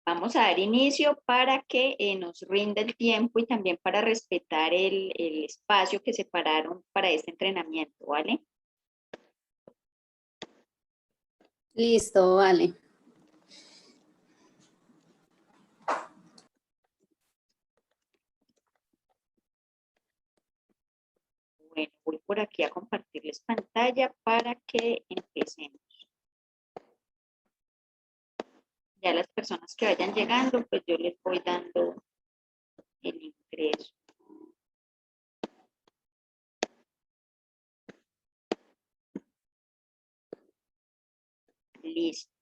vamos a dar inicio para que nos rinda el tiempo y también para respetar el espacio que separaron para este entrenamiento, ¿vale? Listo, vale. Bueno, voy por aquí a compartirles pantalla para que empecemos. Ya las personas que vayan llegando, pues yo les voy dando el ingreso. Listo.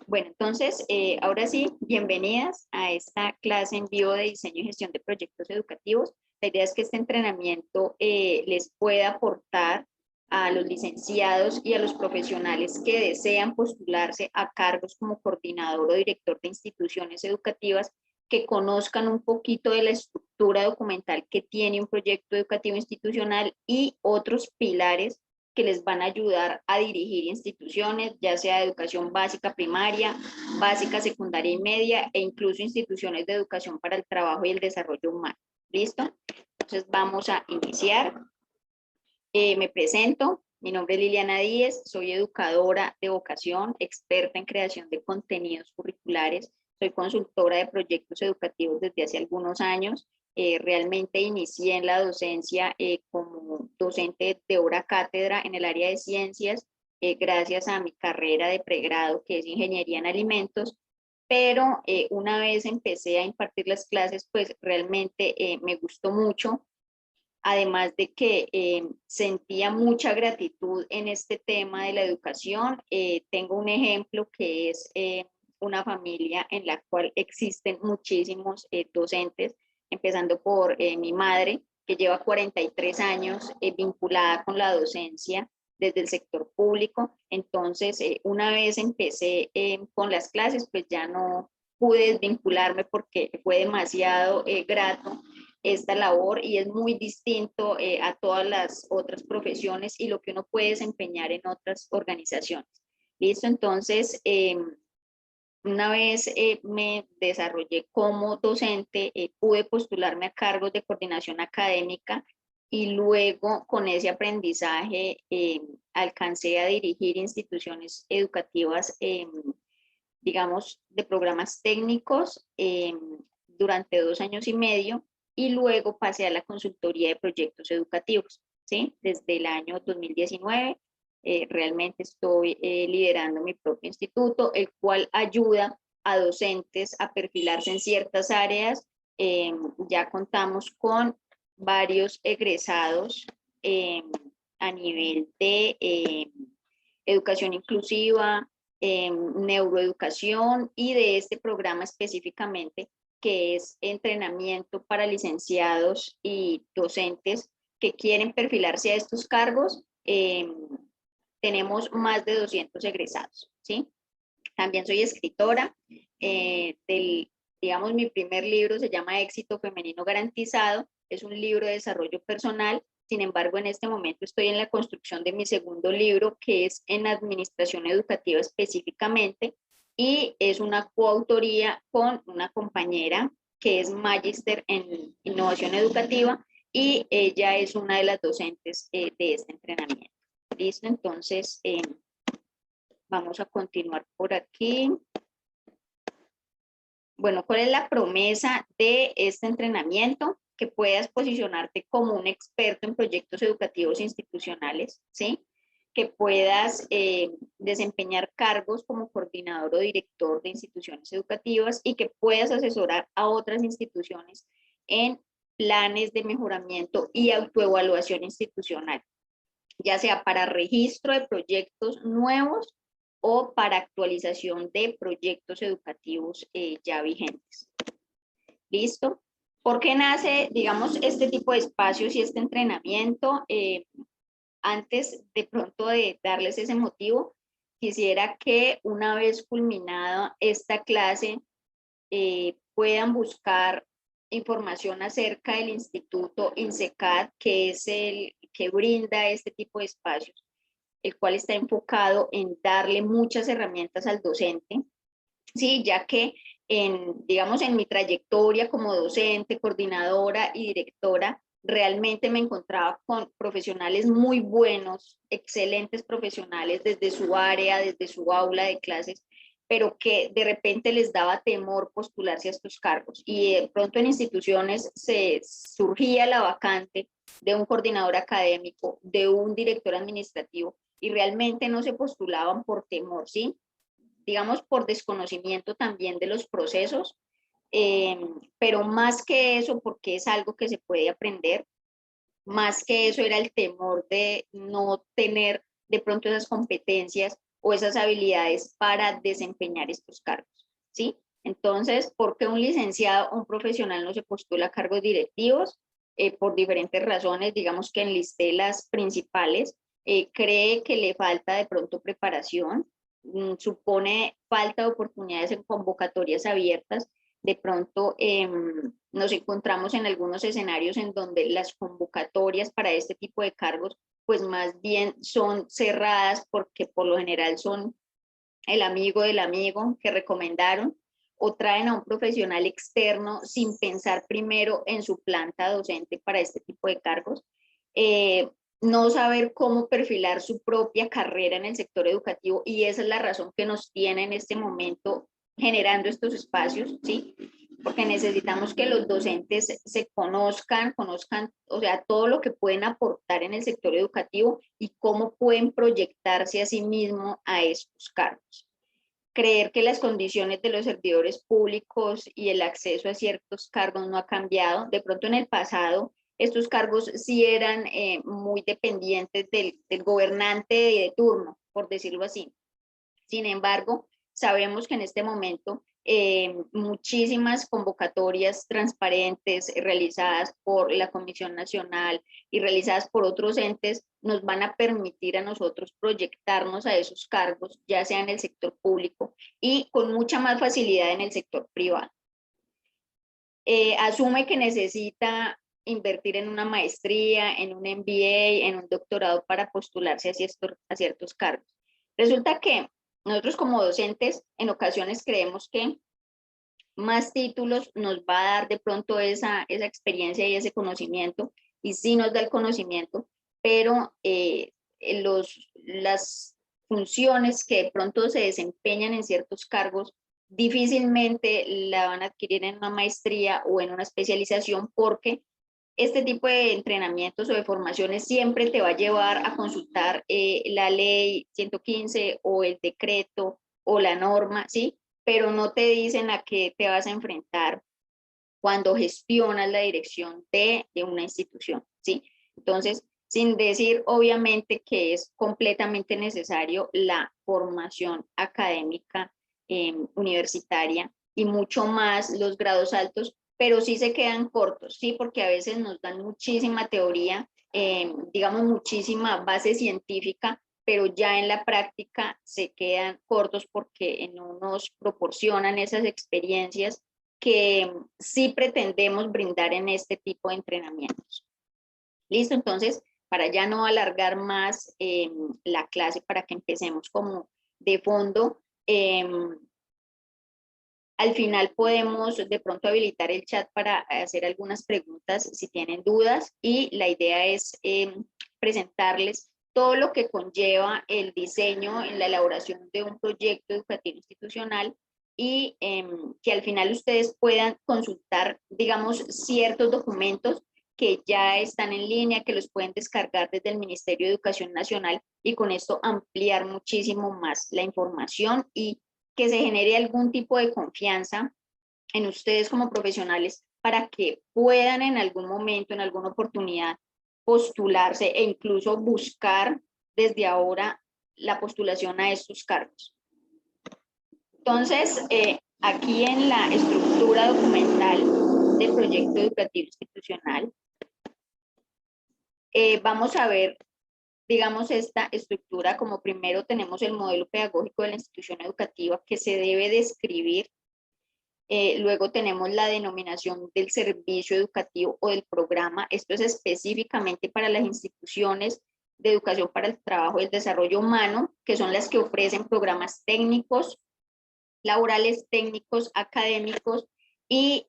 Bueno, entonces, ahora sí, bienvenidas a esta clase en vivo de diseño y gestión de proyectos educativos. La idea es que este entrenamiento les pueda aportar a los licenciados y a los profesionales que desean postularse a cargos como coordinador o director de instituciones educativas, que conozcan un poquito de la estructura documental que tiene un proyecto educativo institucional y otros pilares que les van a ayudar a dirigir instituciones, ya sea de educación básica, primaria, básica, secundaria y media, e incluso instituciones de educación para el trabajo y el desarrollo humano. ¿Listo? Entonces vamos a iniciar. Me presento, mi nombre es Liliana Díez, soy educadora de vocación, experta en creación de contenidos curriculares, soy consultora de proyectos educativos desde hace algunos años. Realmente inicié en la docencia como docente de hora cátedra en el área de ciencias, gracias a mi carrera de pregrado que es Ingeniería en Alimentos, pero una vez empecé a impartir las clases, pues realmente me gustó mucho. Además de que sentía mucha gratitud en este tema de la educación. Tengo un ejemplo que es una familia en la cual existen muchísimos docentes, empezando por mi madre, que lleva 43 años vinculada con la docencia desde el sector público. Entonces, una vez empecé con las clases, pues ya no pude desvincularme porque fue demasiado grato esta labor y es muy distinto a todas las otras profesiones y lo que uno puede desempeñar en otras organizaciones. ¿Listo? Entonces, una vez me desarrollé como docente, pude postularme a cargos de coordinación académica y luego con ese aprendizaje alcancé a dirigir instituciones educativas, digamos, de programas técnicos durante 2 años y medio, y luego pasé a la consultoría de proyectos educativos, ¿sí? Desde el año 2019 realmente estoy liderando mi propio instituto, el cual ayuda a docentes a perfilarse en ciertas áreas. Ya contamos con varios egresados a nivel de educación inclusiva, neuroeducación y de este programa específicamente que es entrenamiento para licenciados y docentes que quieren perfilarse a estos cargos. Tenemos más de 200 egresados, ¿sí? También soy escritora digamos, mi primer libro se llama Éxito Femenino Garantizado, es un libro de desarrollo personal. Sin embargo, en este momento estoy en la construcción de mi segundo libro, que es en administración educativa específicamente, y es una coautoría con una compañera que es magíster en innovación educativa, y ella es una de las docentes de este entrenamiento. ¿Listo? Entonces, vamos a continuar por aquí. Bueno, ¿cuál es la promesa de este entrenamiento? Que puedas posicionarte como un experto en proyectos educativos institucionales, ¿sí? Que puedas desempeñar cargos como coordinador o director de instituciones educativas y que puedas asesorar a otras instituciones en planes de mejoramiento y autoevaluación institucional, ya sea para registro de proyectos nuevos o para actualización de proyectos educativos ya vigentes. ¿Listo? ¿Por qué nace, digamos, este tipo de espacios y este entrenamiento? Antes de pronto de darles ese motivo, quisiera que una vez culminada esta clase puedan buscar información acerca del Instituto INSECAD, que es el que brinda este tipo de espacios, el cual está enfocado en darle muchas herramientas al docente, sí, ya que digamos, en mi trayectoria como docente, coordinadora y directora, realmente me encontraba con profesionales muy buenos, excelentes profesionales desde su área, desde su aula de clases, pero que de repente les daba temor postularse a estos cargos. Y de pronto en instituciones se surgía la vacante de un coordinador académico, de un director administrativo, y realmente no se postulaban por temor, ¿sí? Digamos, por desconocimiento también de los procesos, pero más que eso, porque es algo que se puede aprender, más que eso era el temor de no tener de pronto esas competencias o esas habilidades para desempeñar estos cargos, ¿sí? Entonces, ¿por qué un licenciado, un profesional no se postula a cargos directivos? Por diferentes razones, digamos que enlisté las principales. Cree que le falta de pronto preparación, supone falta de oportunidades en convocatorias abiertas. De pronto nos encontramos en algunos escenarios en donde las convocatorias para este tipo de cargos pues más bien son cerradas porque por lo general son el amigo del amigo que recomendaron, o traen a un profesional externo sin pensar primero en su planta docente para este tipo de cargos. No saber cómo perfilar su propia carrera en el sector educativo, y esa es la razón que nos tiene en este momento generando estos espacios, ¿sí? Porque necesitamos que los docentes se conozcan, o sea, todo lo que pueden aportar en el sector educativo y cómo pueden proyectarse a sí mismos a estos cargos. Creer que las condiciones de los servidores públicos y el acceso a ciertos cargos no ha cambiado. De pronto en el pasado estos cargos sí eran muy dependientes del gobernante de turno, por decirlo así. Sin embargo, sabemos que en este momento muchísimas convocatorias transparentes realizadas por la Comisión Nacional y realizadas por otros entes nos van a permitir a nosotros proyectarnos a esos cargos, ya sea en el sector público y con mucha más facilidad en el sector privado. Asume que necesita invertir en una maestría, en un MBA, en un doctorado para postularse a ciertos cargos. Resulta que nosotros como docentes en ocasiones creemos que más títulos nos va a dar de pronto esa experiencia y ese conocimiento, y sí nos da el conocimiento, pero las funciones que de pronto se desempeñan en ciertos cargos difícilmente la van a adquirir en una maestría o en una especialización, porque este tipo de entrenamientos o de formaciones siempre te va a llevar a consultar la ley 115 o el decreto o la norma, ¿sí? Pero no te dicen a qué te vas a enfrentar cuando gestionas la dirección de una institución, ¿sí? Entonces, sin decir obviamente que es completamente necesario la formación académica universitaria y mucho más los grados altos, pero sí se quedan cortos, ¿sí? Porque a veces nos dan muchísima teoría, digamos muchísima base científica, pero ya en la práctica se quedan cortos porque no nos proporcionan esas experiencias que sí pretendemos brindar en este tipo de entrenamientos. Listo, entonces, para ya no alargar más la clase, para que empecemos como de fondo, al final podemos de pronto habilitar el chat para hacer algunas preguntas si tienen dudas, y la idea es presentarles todo lo que conlleva el diseño en la elaboración de un proyecto educativo institucional, y que al final ustedes puedan consultar, digamos, ciertos documentos que ya están en línea, que los pueden descargar desde el Ministerio de Educación Nacional, y con esto ampliar muchísimo más la información y que se genere algún tipo de confianza en ustedes como profesionales para que puedan en algún momento, en alguna oportunidad, postularse e incluso buscar desde ahora la postulación a estos cargos. Entonces, aquí en la estructura documental del proyecto educativo institucional, vamos a ver, digamos, esta estructura. Como primero tenemos el modelo pedagógico de la institución educativa que se debe describir. Luego tenemos la denominación del servicio educativo o del programa. Esto es específicamente para las instituciones de educación para el trabajo y el desarrollo humano, que son las que ofrecen programas técnicos laborales, técnicos, académicos y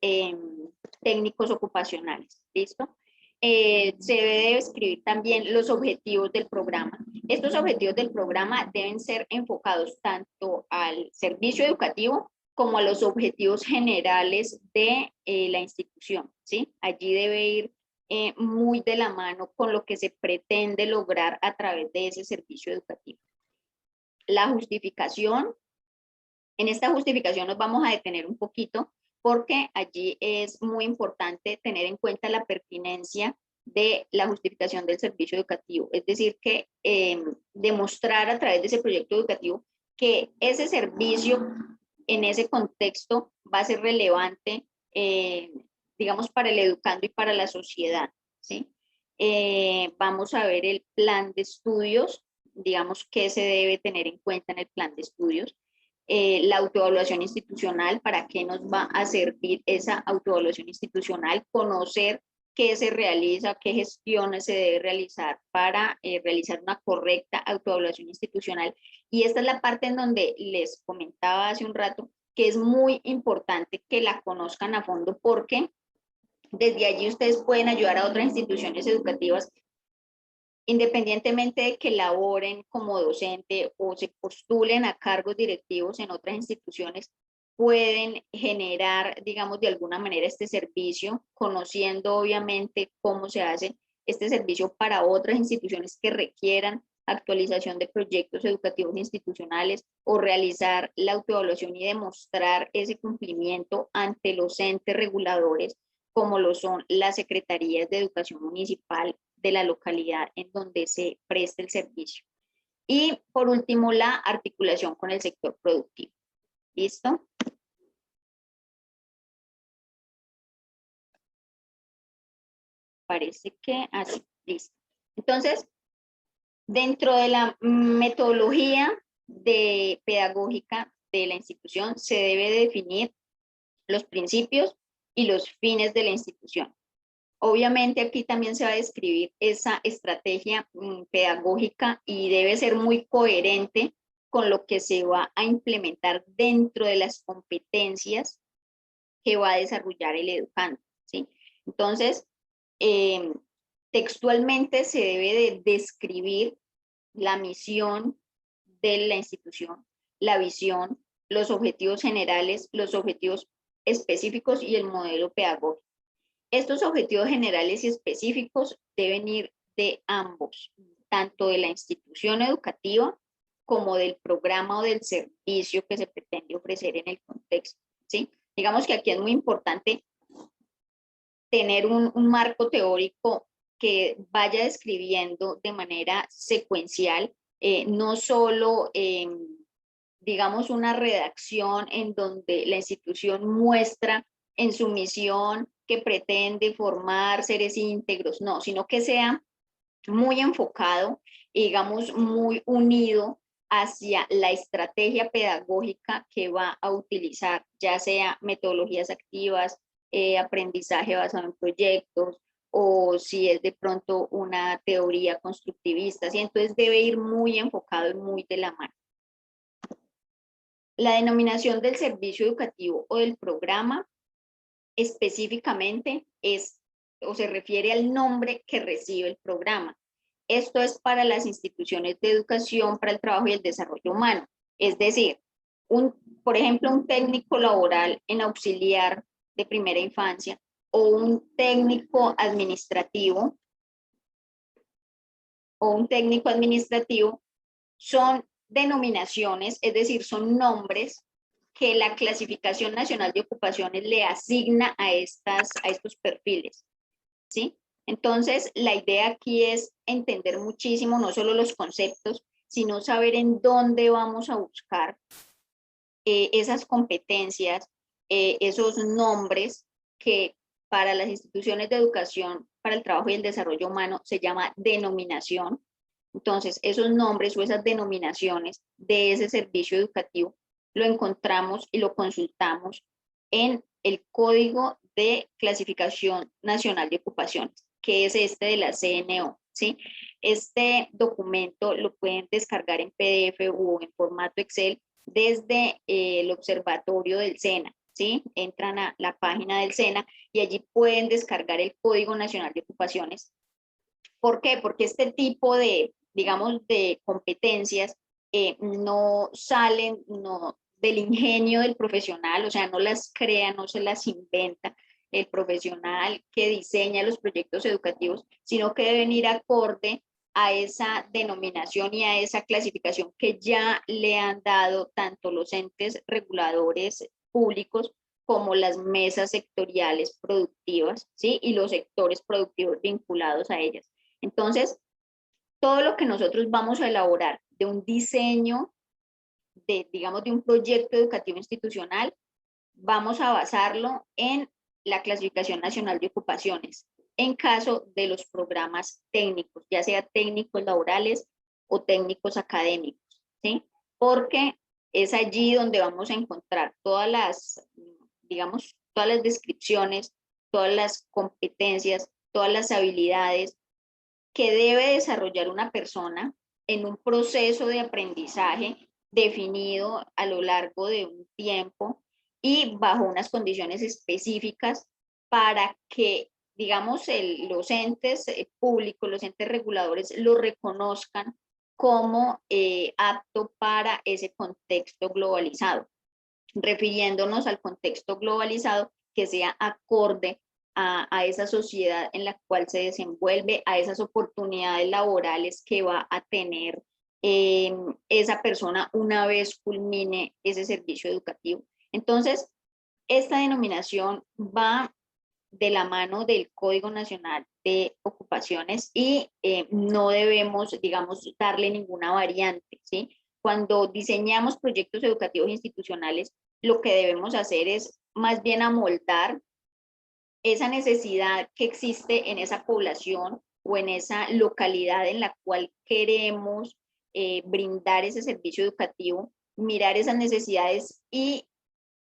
técnicos ocupacionales. ¿Listo? Se debe describir también los objetivos del programa. Estos objetivos del programa deben ser enfocados tanto al servicio educativo como a los objetivos generales de la institución, ¿sí? Allí debe ir muy de la mano con lo que se pretende lograr a través de ese servicio educativo. La justificación, en esta justificación nos vamos a detener un poquito porque allí es muy importante tener en cuenta la pertinencia de la justificación del servicio educativo, es decir, que demostrar a través de ese proyecto educativo que ese servicio en ese contexto va a ser relevante, digamos, para el educando y para la sociedad, ¿sí? Vamos a ver el plan de estudios, digamos, qué se debe tener en cuenta en el plan de estudios. La autoevaluación institucional, para qué nos va a servir esa autoevaluación institucional, conocer qué se realiza, qué gestiones se debe realizar para realizar una correcta autoevaluación institucional. Y esta es la parte en donde les comentaba hace un rato que es muy importante que la conozcan a fondo porque desde allí ustedes pueden ayudar a otras instituciones educativas independientemente de que laboren como docente o se postulen a cargos directivos en otras instituciones, pueden generar, digamos, de alguna manera este servicio, conociendo obviamente cómo se hace este servicio para otras instituciones que requieran actualización de proyectos educativos institucionales o realizar la autoevaluación y demostrar ese cumplimiento ante los entes reguladores como lo son las secretarías de educación municipal de la localidad en donde se preste el servicio. Y por último, la articulación con el sector productivo. ¿Listo? Parece que así, listo. Entonces, dentro de la metodología pedagógica de la institución se debe definir los principios y los fines de la institución. Obviamente aquí también se va a describir esa estrategia pedagógica y debe ser muy coherente con lo que se va a implementar dentro de las competencias que va a desarrollar el educando, ¿sí? Entonces, textualmente se debe de describir la misión de la institución, la visión, los objetivos generales, los objetivos específicos y el modelo pedagógico. Estos objetivos generales y específicos deben ir de ambos, tanto de la institución educativa como del programa o del servicio que se pretende ofrecer en el contexto, ¿sí? Digamos que aquí es muy importante tener un marco teórico que vaya describiendo de manera secuencial, no solo, digamos, una redacción en donde la institución muestra en su misión que pretende formar seres íntegros, no, sino que sea muy enfocado y digamos muy unido hacia la estrategia pedagógica que va a utilizar, ya sea metodologías activas, aprendizaje basado en proyectos, o si es de pronto una teoría constructivista, ¿sí? Entonces debe ir muy enfocado y muy de la mano. La denominación del servicio educativo o del programa específicamente es o se refiere al nombre que recibe el programa. Esto es para las instituciones de educación para el trabajo y el desarrollo humano. Es decir, por ejemplo, un técnico laboral en auxiliar de primera infancia o un técnico administrativo son denominaciones, es decir, son nombres que la Clasificación Nacional de Ocupaciones le asigna a estos perfiles, ¿sí? Entonces, la idea aquí es entender muchísimo, no solo los conceptos, sino saber en dónde vamos a buscar esas competencias, esos nombres que para las instituciones de educación, para el trabajo y el desarrollo humano, se llama denominación. Entonces, esos nombres o esas denominaciones de ese servicio educativo lo encontramos y lo consultamos en el Código de Clasificación Nacional de Ocupaciones, que es este de la CNO, ¿sí? Este documento lo pueden descargar en PDF o en formato Excel desde el observatorio del SENA, ¿sí? Entran a la página del SENA y allí pueden descargar el Código Nacional de Ocupaciones. ¿Por qué? Porque este tipo de, digamos, de competencias no salen del ingenio del profesional, o sea, no las crea, no se las inventa el profesional que diseña los proyectos educativos, sino que deben ir acorde a esa denominación y a esa clasificación que ya le han dado tanto los entes reguladores públicos como las mesas sectoriales productivas, ¿sí? Y los sectores productivos vinculados a ellas. Entonces, todo lo que nosotros vamos a elaborar de un diseño, digamos, de un proyecto educativo institucional, vamos a basarlo en la Clasificación Nacional de Ocupaciones, en caso de los programas técnicos, ya sea técnicos laborales o técnicos académicos, ¿sí? Porque es allí donde vamos a encontrar todas las, digamos, todas las descripciones, todas las competencias, todas las habilidades que debe desarrollar una persona en un proceso de aprendizaje definido a lo largo de un tiempo y bajo unas condiciones específicas para que, digamos, los entes públicos, los entes reguladores lo reconozcan como apto para ese contexto globalizado, refiriéndonos al contexto globalizado que sea acorde a esa sociedad en la cual se desenvuelve, a esas oportunidades laborales que va a tener esa persona una vez culmine ese servicio educativo. Entonces, esta denominación va de la mano del Código Nacional de Ocupaciones y no debemos, digamos, darle ninguna variante, ¿sí? Cuando diseñamos proyectos educativos institucionales, lo que debemos hacer es más bien amoldar esa necesidad que existe en esa población o en esa localidad en la cual queremos brindar ese servicio educativo, mirar esas necesidades y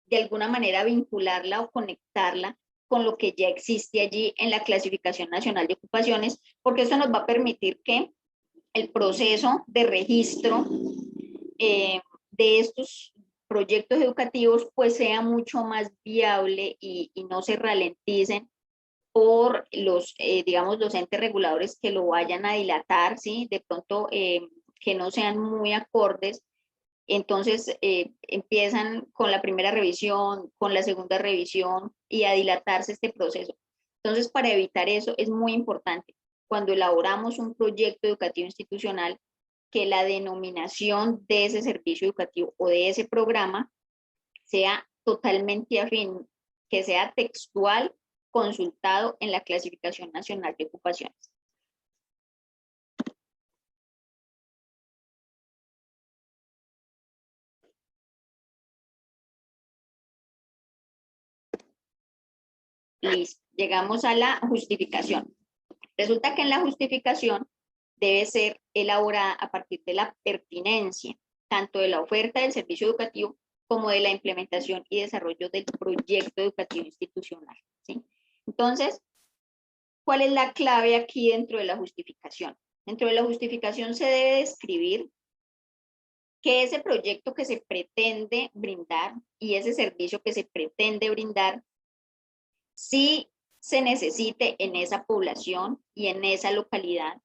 de alguna manera vincularla o conectarla con lo que ya existe allí en la Clasificación Nacional de Ocupaciones, porque eso nos va a permitir que el proceso de registro de estos proyectos educativos pues sea mucho más viable y no se ralenticen por los, digamos, los entes reguladores que lo vayan a dilatar, ¿sí? De pronto que no sean muy acordes. Entonces empiezan con la primera revisión, con la segunda revisión y a dilatarse este proceso. Entonces, para evitar eso es muy importante cuando elaboramos un proyecto educativo institucional que la denominación de ese servicio educativo o de ese programa sea totalmente afín, que sea textual, consultado en la Clasificación Nacional de Ocupaciones. Listo, llegamos a la justificación. Resulta que en la justificación debe ser elaborada a partir de la pertinencia, tanto de la oferta del servicio educativo como de la implementación y desarrollo del proyecto educativo institucional, ¿sí? Entonces, ¿cuál es la clave aquí dentro de la justificación? Dentro de la justificación se debe describir que ese proyecto que se pretende brindar y ese servicio que se pretende brindar sí se necesite en esa población y en esa localidad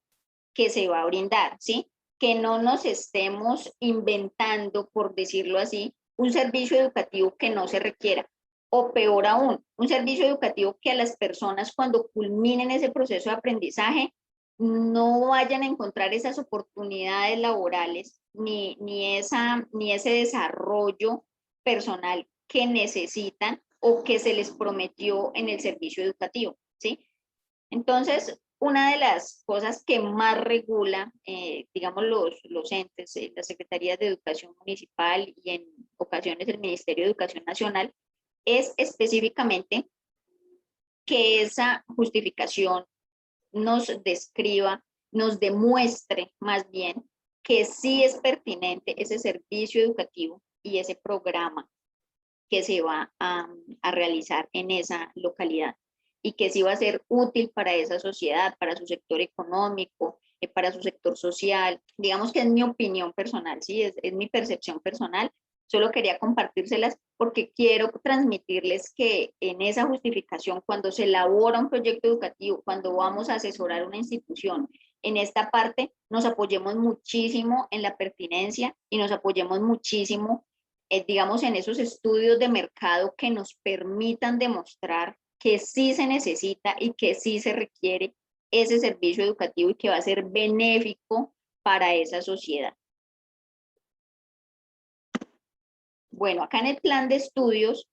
que se va a brindar, ¿sí? Que no nos estemos inventando, por decirlo así, un servicio educativo que no se requiera. O peor aún, un servicio educativo que a las personas cuando culminen ese proceso de aprendizaje no vayan a encontrar esas oportunidades laborales ni ese desarrollo personal que necesitan o que se les prometió en el servicio educativo, ¿sí? Entonces, una de las cosas que más regula, digamos, los entes, las secretarías de educación municipal y en ocasiones el Ministerio de Educación Nacional, es específicamente que esa justificación nos describa, nos demuestre más bien que sí es pertinente ese servicio educativo y ese programa que se va a realizar en esa localidad y que sí va a ser útil para esa sociedad, para su sector económico, para su sector social. Digamos que es mi opinión personal, ¿sí? Es mi percepción personal Solo quería compartírselas porque quiero transmitirles que en esa justificación, cuando se elabora un proyecto educativo, cuando vamos a asesorar una institución, en esta parte nos apoyemos muchísimo en la pertinencia y nos apoyemos muchísimo, digamos, en esos estudios de mercado que nos permitan demostrar que sí se necesita y que sí se requiere ese servicio educativo y que va a ser benéfico para esa sociedad. Bueno, acá en el plan de estudios,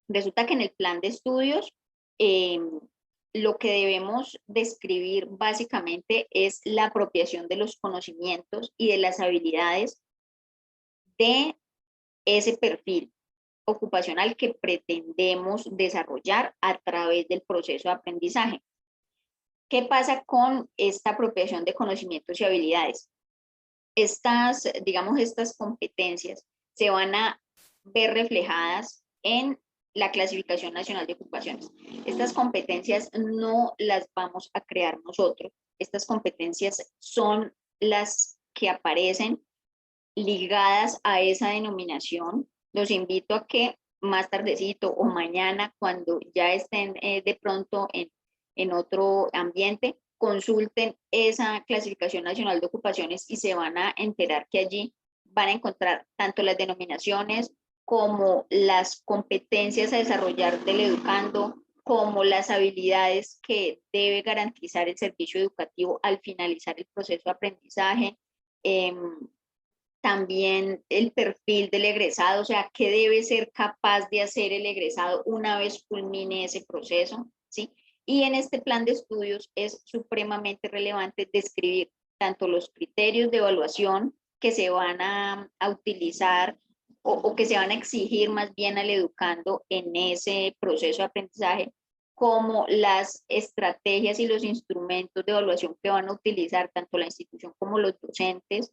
resulta que en el plan de estudios, lo que debemos describir básicamente es la apropiación de los conocimientos y de las habilidades de ese perfil ocupacional que pretendemos desarrollar a través del proceso de aprendizaje. ¿Qué pasa con esta apropiación de conocimientos y habilidades? Estas, digamos, estas competencias se van a ver reflejadas en la Clasificación Nacional de Ocupaciones. Estas competencias no las vamos a crear nosotros. Estas competencias son las que aparecen ligadas a esa denominación. Los invito a que más tardecito o mañana, cuando ya estén de pronto en otro ambiente, consulten esa Clasificación Nacional de Ocupaciones y se van a enterar que allí van a encontrar tanto las denominaciones como las competencias a desarrollar del educando, como las habilidades que debe garantizar el servicio educativo al finalizar el proceso de aprendizaje, también el perfil del egresado, o sea, qué debe ser capaz de hacer el egresado una vez culmine ese proceso, ¿sí? Y en este plan de estudios es supremamente relevante describir tanto los criterios de evaluación que se van a utilizar o que se van a exigir más bien al educando en ese proceso de aprendizaje, como las estrategias y los instrumentos de evaluación que van a utilizar tanto la institución como los docentes.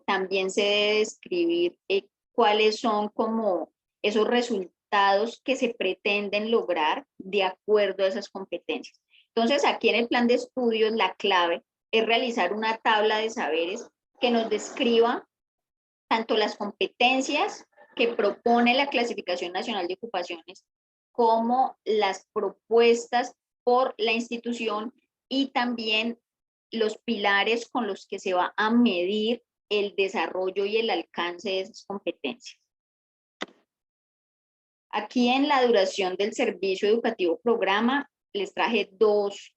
También se debe describir cuáles son como esos resultados que se pretenden lograr de acuerdo a esas competencias. Entonces, aquí en el plan de estudios, la clave es realizar una tabla de saberes que nos describa tanto las competencias que propone la Clasificación Nacional de Ocupaciones como las propuestas por la institución y también los pilares con los que se va a medir el desarrollo y el alcance de esas competencias. Aquí en la duración del servicio educativo programa les traje dos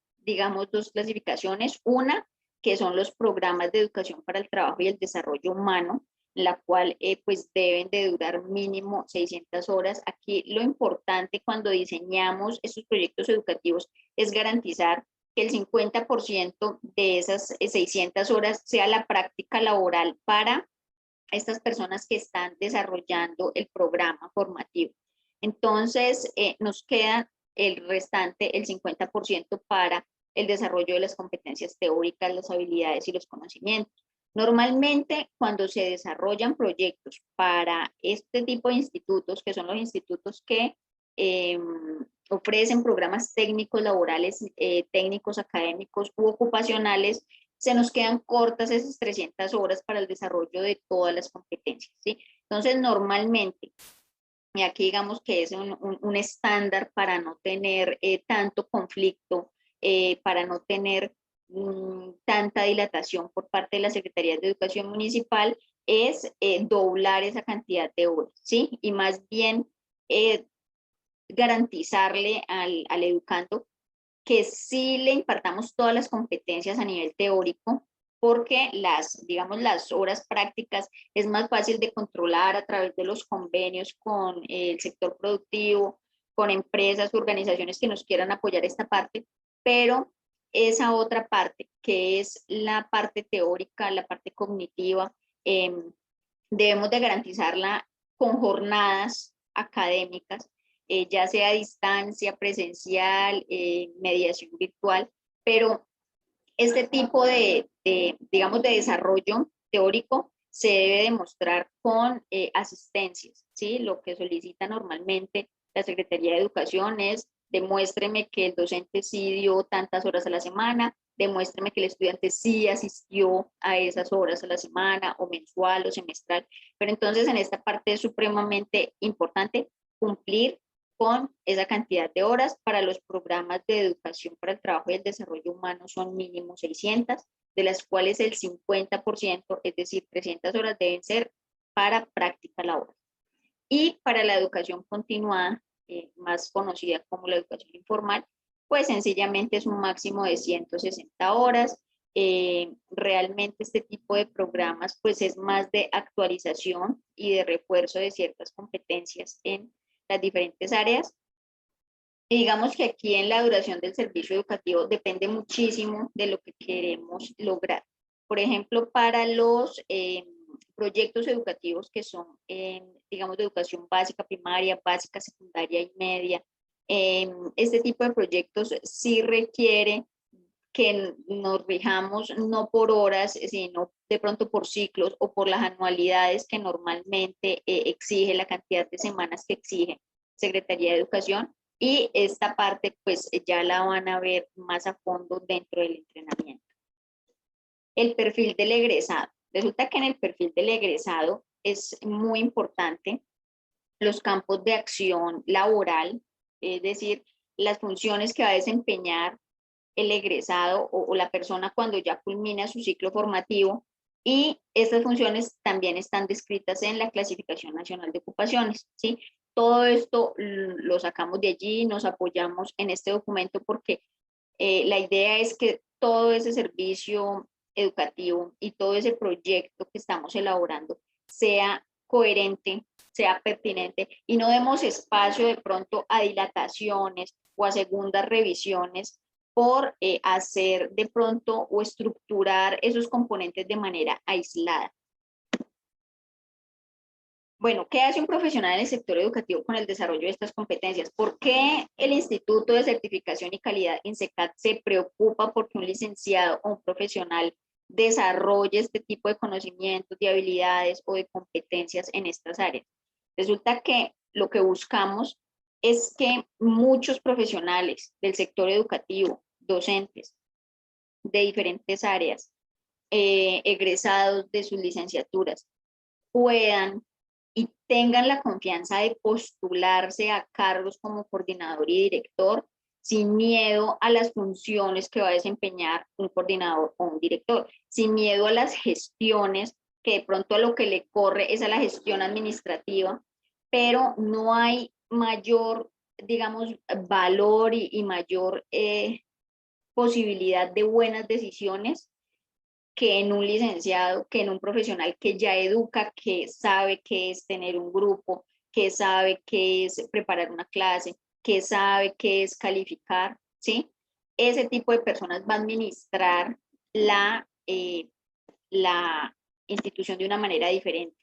clasificaciones. Una, que son los programas de educación para el trabajo y el desarrollo humano, la cual pues deben de durar mínimo 600 horas. Aquí lo importante cuando diseñamos estos proyectos educativos es garantizar que el 50% de esas 600 horas sea la práctica laboral para estas personas que están desarrollando el programa formativo. Entonces, nos queda el restante, el 50% para el desarrollo de las competencias teóricas, las habilidades y los conocimientos. Normalmente, cuando se desarrollan proyectos para este tipo de institutos, que son los institutos que ofrecen programas técnicos laborales, técnicos académicos u ocupacionales, se nos quedan cortas esas 300 horas para el desarrollo de todas las competencias, ¿sí? Entonces, normalmente, y aquí digamos que es un estándar para no tener tanto conflicto, para no tener tanta dilatación por parte de la Secretaría de Educación Municipal, es doblar esa cantidad de horas, ¿sí? Y más bien garantizarle al educando que sí le impartamos todas las competencias a nivel teórico, porque digamos, las horas prácticas es más fácil de controlar a través de los convenios con el sector productivo, con empresas, organizaciones que nos quieran apoyar esta parte, pero esa otra parte, que es la parte teórica, la parte cognitiva, debemos de garantizarla con jornadas académicas, ya sea a distancia, presencial, mediación virtual, pero este tipo digamos, de desarrollo teórico se debe demostrar con asistencias, ¿sí? Lo que solicita normalmente la Secretaría de Educación es demuéstreme que el docente sí dio tantas horas a la semana, demuéstreme que el estudiante sí asistió a esas horas a la semana, o mensual o semestral. Pero entonces en esta parte es supremamente importante cumplir con esa cantidad de horas. Para los programas de educación para el trabajo y el desarrollo humano son mínimo 600, de las cuales el 50%, es decir, 300 horas deben ser para práctica laboral. Y para la educación continuada, más conocida como la educación informal, pues sencillamente es un máximo de 160 horas. Realmente este tipo de programas pues es más de actualización y de refuerzo de ciertas competencias en las diferentes áreas. Y digamos que aquí en la duración del servicio educativo depende muchísimo de lo que queremos lograr. Por ejemplo, para los proyectos educativos que son, digamos, de educación básica, primaria, básica, secundaria y media, este tipo de proyectos sí requiere que nos rijamos no por horas, sino de pronto por ciclos o por las anualidades que normalmente exige, la cantidad de semanas que exige Secretaría de Educación. Y esta parte pues ya la van a ver más a fondo dentro del entrenamiento. El perfil del egresado. Resulta que en el perfil del egresado es muy importante los campos de acción laboral, es decir, las funciones que va a desempeñar el egresado o la persona cuando ya culmina su ciclo formativo, y estas funciones también están descritas en la Clasificación Nacional de Ocupaciones, ¿sí? Todo esto lo sacamos de allí, nos apoyamos en este documento porque la idea es que todo ese servicio educativo y todo ese proyecto que estamos elaborando sea coherente, sea pertinente y no demos espacio de pronto a dilataciones o a segundas revisiones por hacer de pronto o estructurar esos componentes de manera aislada. Bueno, ¿qué hace un profesional en el sector educativo con el desarrollo de estas competencias? ¿Por qué el Instituto de Certificación y Calidad INSECAD se preocupa porque un licenciado o un profesional desarrolle este tipo de conocimientos, de habilidades o de competencias en estas áreas? Resulta que lo que buscamos es que muchos profesionales del sector educativo, docentes de diferentes áreas, egresados de sus licenciaturas, puedan y tengan la confianza de postularse a cargos como coordinador y director sin miedo a las funciones que va a desempeñar un coordinador o un director, sin miedo a las gestiones, que de pronto a lo que le corre es a la gestión administrativa, pero no hay mayor, digamos, valor y mayor posibilidad de buenas decisiones que en un licenciado, que en un profesional que ya educa, que sabe qué es tener un grupo, que sabe qué es preparar una clase, que sabe qué es calificar, ¿sí? Ese tipo de personas va a administrar la institución de una manera diferente.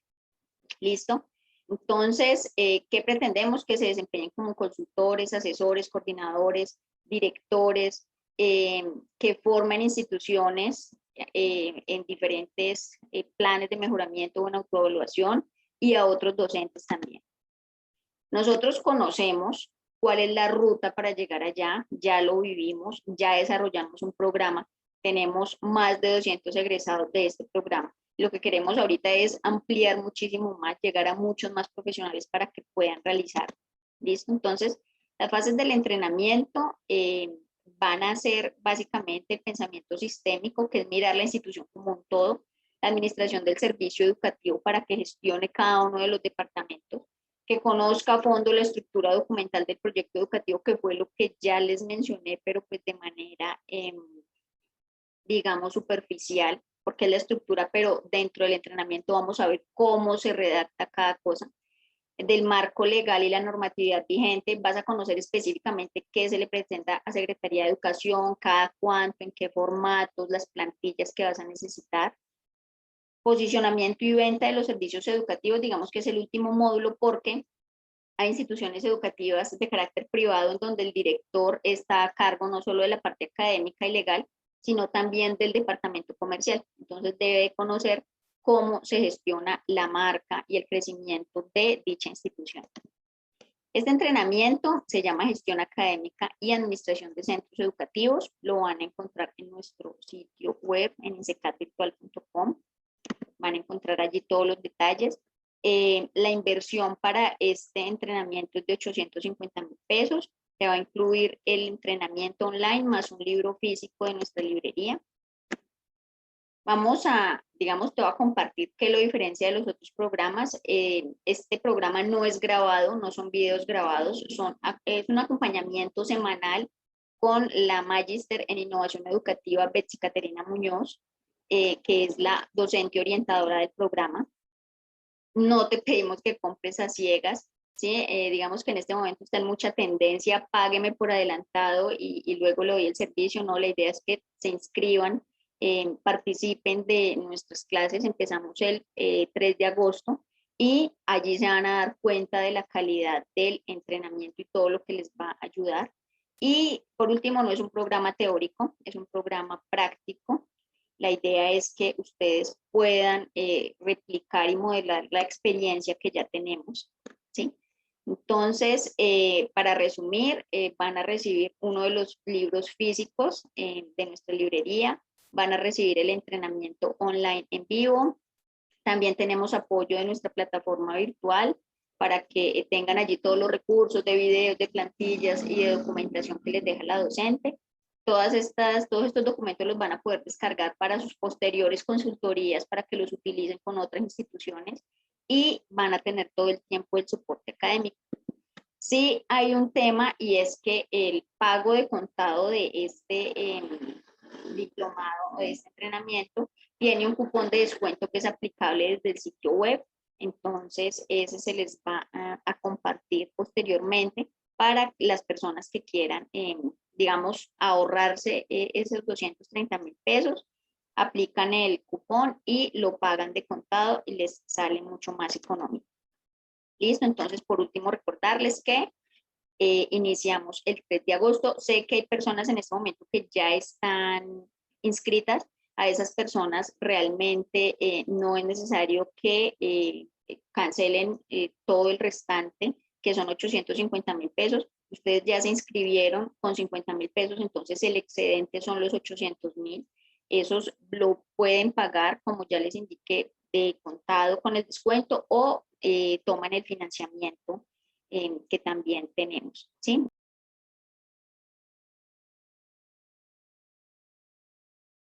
¿Listo? Entonces, ¿qué pretendemos? Que se desempeñen como consultores, asesores, coordinadores, directores, que formen instituciones en diferentes planes de mejoramiento o en autoevaluación, y a otros docentes también. Nosotros conocemos cuál es la ruta para llegar allá, ya lo vivimos, ya desarrollamos un programa, tenemos más de 200 egresados de este programa. Lo que queremos ahorita es ampliar muchísimo más, llegar a muchos más profesionales para que puedan realizar. ¿Listo? Entonces, las fases del entrenamiento van a ser básicamente el pensamiento sistémico, que es mirar la institución como un todo, la administración del servicio educativo para que gestione cada uno de los departamentos, que conozca a fondo la estructura documental del proyecto educativo, que fue lo que ya les mencioné, pero pues de manera, digamos, superficial, porque es la estructura, pero dentro del entrenamiento vamos a ver cómo se redacta cada cosa. Del marco legal y la normatividad vigente, vas a conocer específicamente qué se le presenta a Secretaría de Educación, cada cuánto, en qué formatos, las plantillas que vas a necesitar. Posicionamiento y venta de los servicios educativos, digamos que es el último módulo, porque hay instituciones educativas de carácter privado en donde el director está a cargo no solo de la parte académica y legal, sino también del departamento comercial. Entonces debe conocer cómo se gestiona la marca y el crecimiento de dicha institución. Este entrenamiento se llama Gestión Académica y Administración de Centros Educativos. Lo van a encontrar en nuestro sitio web en insecatvirtual.com. Van a encontrar allí todos los detalles. La inversión para este entrenamiento es de 850.000 pesos. Se va a incluir el entrenamiento online más un libro físico de nuestra librería. Vamos a, digamos, te voy a compartir qué lo diferencia de los otros programas. Este programa no es grabado, no son videos grabados, es un acompañamiento semanal con la Magíster en Innovación Educativa, Betsy Caterina Muñoz, que es la docente orientadora del programa. No te pedimos que compres a ciegas, ¿sí? Digamos que en este momento está en mucha tendencia, págueme por adelantado y luego le doy el servicio. No, la idea es que se inscriban, participen de nuestras clases. Empezamos el 3 de agosto y allí se van a dar cuenta de la calidad del entrenamiento y todo lo que les va a ayudar. Y por último, no es un programa teórico, es un programa práctico. La idea es que ustedes puedan replicar y modelar la experiencia que ya tenemos, ¿sí? Entonces, para resumir, van a recibir uno de los libros físicos de nuestra librería, van a recibir el entrenamiento online en vivo, también tenemos apoyo de nuestra plataforma virtual para que tengan allí todos los recursos de videos, de plantillas y de documentación que les deja la docente. Todos estos documentos los van a poder descargar para sus posteriores consultorías, para que los utilicen con otras instituciones y van a tener todo el tiempo el soporte académico. Sí hay un tema y es que el pago de contado de este diplomado, de este entrenamiento, tiene un cupón de descuento que es aplicable desde el sitio web. Entonces, ese se les va a compartir posteriormente para las personas que quieran, digamos, ahorrarse esos 230.000 pesos, aplican el cupón y lo pagan de contado y les sale mucho más económico. Listo, entonces por último recordarles que iniciamos el 3 de agosto. Sé que hay personas en este momento que ya están inscritas. A esas personas realmente no es necesario que cancelen todo el restante, que son 850.000 pesos. Ustedes ya se inscribieron con 50.000 pesos, entonces el excedente son los 800.000. Esos lo pueden pagar, como ya les indiqué, de contado con el descuento o toman el financiamiento que también tenemos, ¿sí?